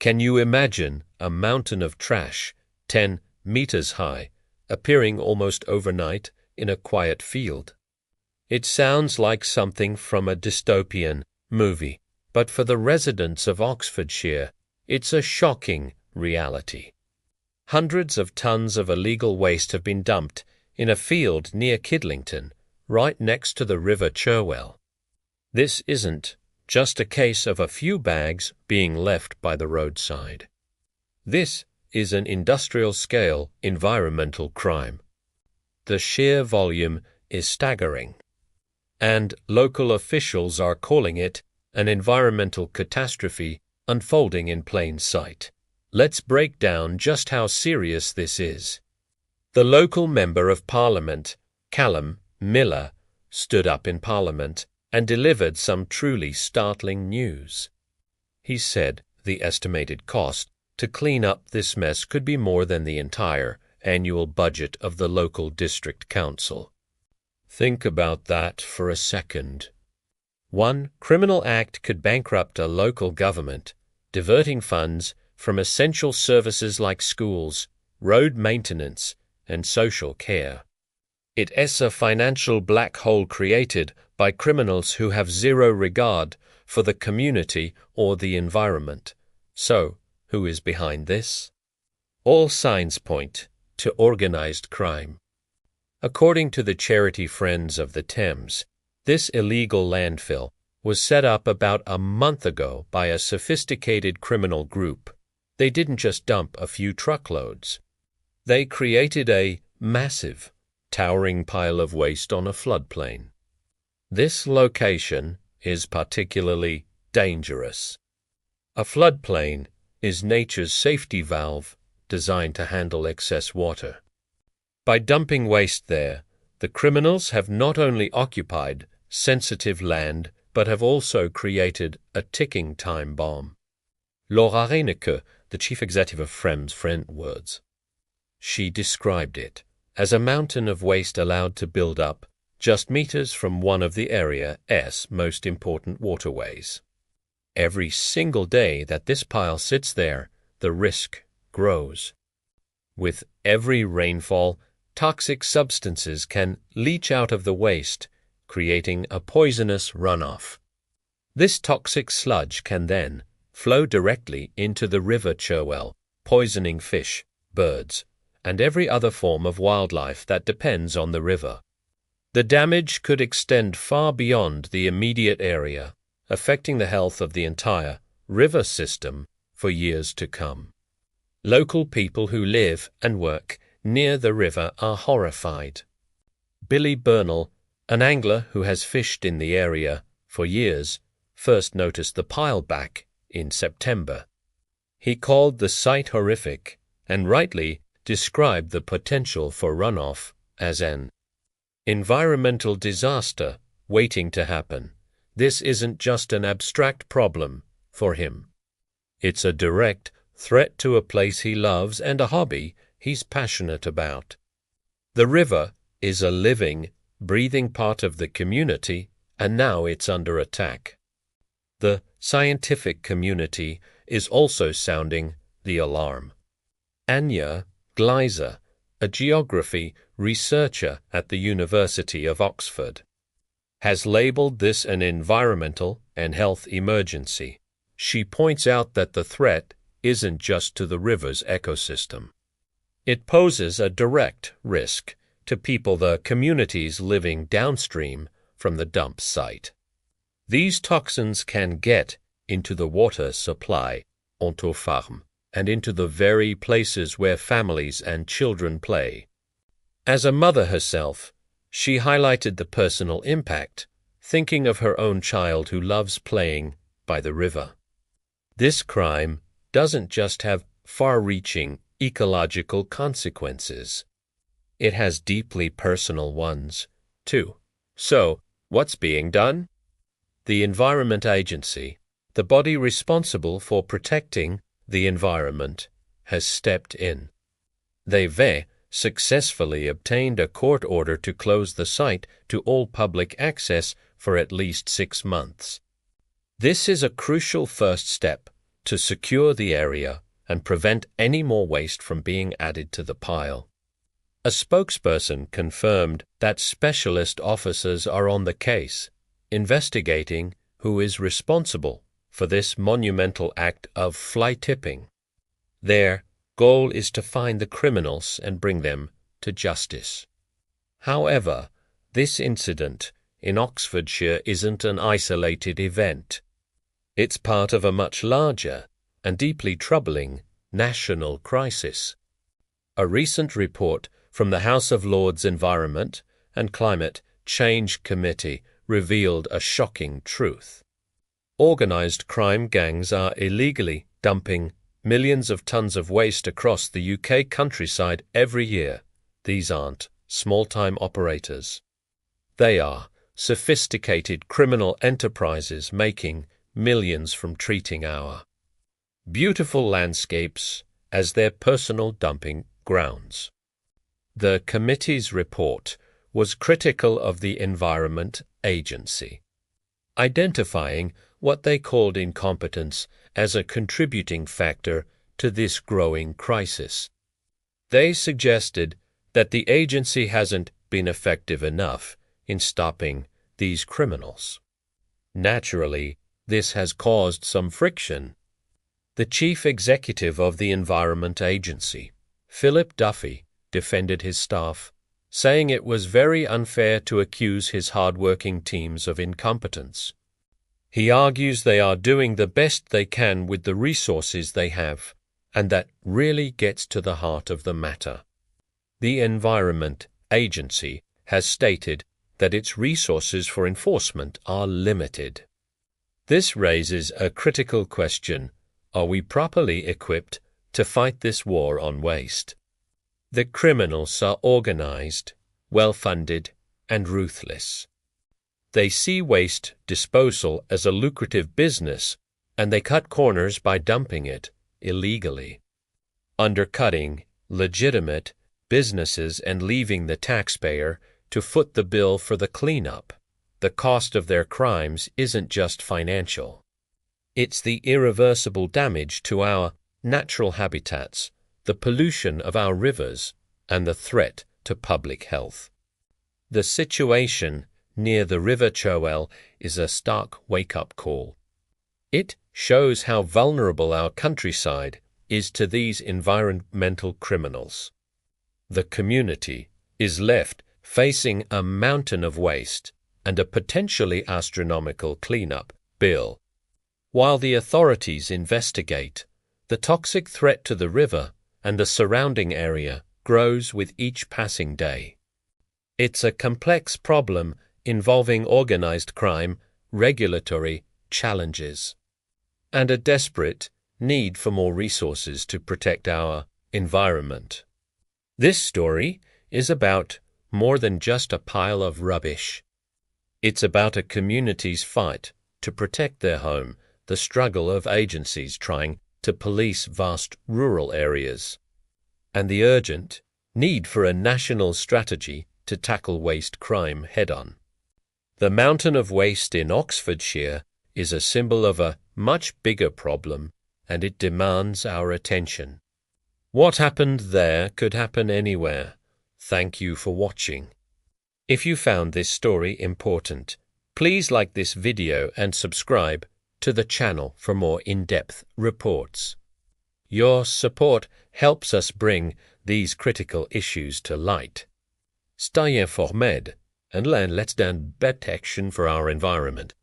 Can you imagine a mountain of trash, 10 meters high, appearing almost overnight in a quiet field? It sounds like something from a dystopian movie, but for the residents of Oxfordshire, it's a shocking reality. Hundreds of tons of illegal waste have been dumped in a field near Kidlington, right next to the River Cherwell. This isn't just a case of a few bags being left by the roadside. This is an industrial-scale environmental crime. The sheer volume is staggering, and local officials are calling it an environmental catastrophe unfolding in plain sight. Let's break down just how serious this is. The local Member of Parliament, Callum Miller, stood up in Parliament and delivered some truly startling news. He said the estimated cost to clean up this mess could be more than the entire annual budget of the local district council. Think about that for a second. One criminal act could bankrupt a local government, diverting funds from essential services like schools, road maintenance, and social care. It is a financial black hole created by criminals who have zero regard for the community or the environment. So, who is behind this? All signs point to organized crime. According to the charity Friends of the Thames, this illegal landfill was set up about a month ago by a sophisticated criminal group. They didn't just dump a few truckloads. They created a massive, towering pile of waste on a floodplain. This location is particularly dangerous. A floodplain is nature's safety valve designed to handle excess water. By dumping waste there, the criminals have not only occupied sensitive land, but have also created a ticking time bomb. Laura Reinecke, the chief executive of Frem's Friend words. She described it as a mountain of waste allowed to build up just meters from one of the area's most important waterways. Every single day that this pile sits there, the risk grows. With every rainfall, toxic substances can leach out of the waste, creating a poisonous runoff. This toxic sludge can then flow directly into the River Cherwell, poisoning fish, birds, and every other form of wildlife that depends on the river. The damage could extend far beyond the immediate area, affecting the health of the entire river system for years to come. Local people who live and work near the river are horrified. Billy Burnell, an angler who has fished in the area for years, first noticed the pile back in September. He called the sight horrific and rightly described the potential for runoff as an environmental disaster waiting to happen. This isn't just an abstract problem for him. It's a direct threat to a place he loves and a hobby he's passionate about. The river is a living, breathing part of the community, and now it's under attack. The scientific community is also sounding the alarm. Anya Gleiser, a geography researcher at the University of Oxford, has labeled this an environmental and health emergency. She points out that the threat isn't just to the river's ecosystem. It poses a direct risk to people, the communities living downstream from the dump site. These toxins can get into the water supply, onto farm, and into the very places where families and children play. As a mother herself, she highlighted the personal impact, thinking of her own child who loves playing by the river. This crime doesn't just have far-reaching ecological consequences. It has deeply personal ones, too. So, what's being done? The Environment Agency, the body responsible for protecting the environment, has stepped in. They've successfully obtained a court order to close the site to all public access for at least 6 months. This is a crucial first step to secure the area and prevent any more waste from being added to the pile. A spokesperson confirmed that specialist officers are on the case, investigating who is responsible for this monumental act of fly tipping. Their goal is to find the criminals and bring them to justice. However, this incident in Oxfordshire isn't an isolated event. It's part of a much larger and deeply troubling national crisis. A recent report from the House of Lords Environment and Climate Change Committee revealed a shocking truth. Organised crime gangs are illegally dumping millions of tons of waste across the UK countryside every year. These aren't small-time operators. They are sophisticated criminal enterprises making millions from treating our beautiful landscapes as their personal dumping grounds. The committee's report was critical of the Environment Agency, identifying what they called incompetence as a contributing factor to this growing crisis. They suggested that the agency hasn't been effective enough in stopping these criminals. Naturally, this has caused some friction. The chief executive of the Environment Agency, Philip Duffy, defended his staff, saying it was very unfair to accuse his hard-working teams of incompetence. He argues they are doing the best they can with the resources they have, and that really gets to the heart of the matter. The Environment Agency has stated that its resources for enforcement are limited. This raises a critical question: are we properly equipped to fight this war on waste? The criminals are organized, well-funded, and ruthless. They see waste disposal as a lucrative business, and they cut corners by dumping it illegally, undercutting legitimate businesses and leaving the taxpayer to foot the bill for the cleanup. The cost of their crimes isn't just financial. It's the irreversible damage to our natural habitats, the pollution of our rivers, and the threat to public health. The situation near the River Cherwell is a stark wake-up call. It shows how vulnerable our countryside is to these environmental criminals. The community is left facing a mountain of waste and a potentially astronomical cleanup bill. While the authorities investigate, the toxic threat to the river and the surrounding area grows with each passing day. It's a complex problem involving organized crime, regulatory challenges, and a desperate need for more resources to protect our environment. This story is about more than just a pile of rubbish. It's about a community's fight to protect their home, the struggle of agencies trying to police vast rural areas, and the urgent need for a national strategy to tackle waste crime head-on. The mountain of waste in Oxfordshire is a symbol of a much bigger problem, and it demands our attention. What happened there could happen anywhere. Thank you for watching. If you found this story important, please like this video and subscribe to the channel for more in-depth reports. Your support helps us bring these critical issues to light. Stay informed and let's do better action for our environment.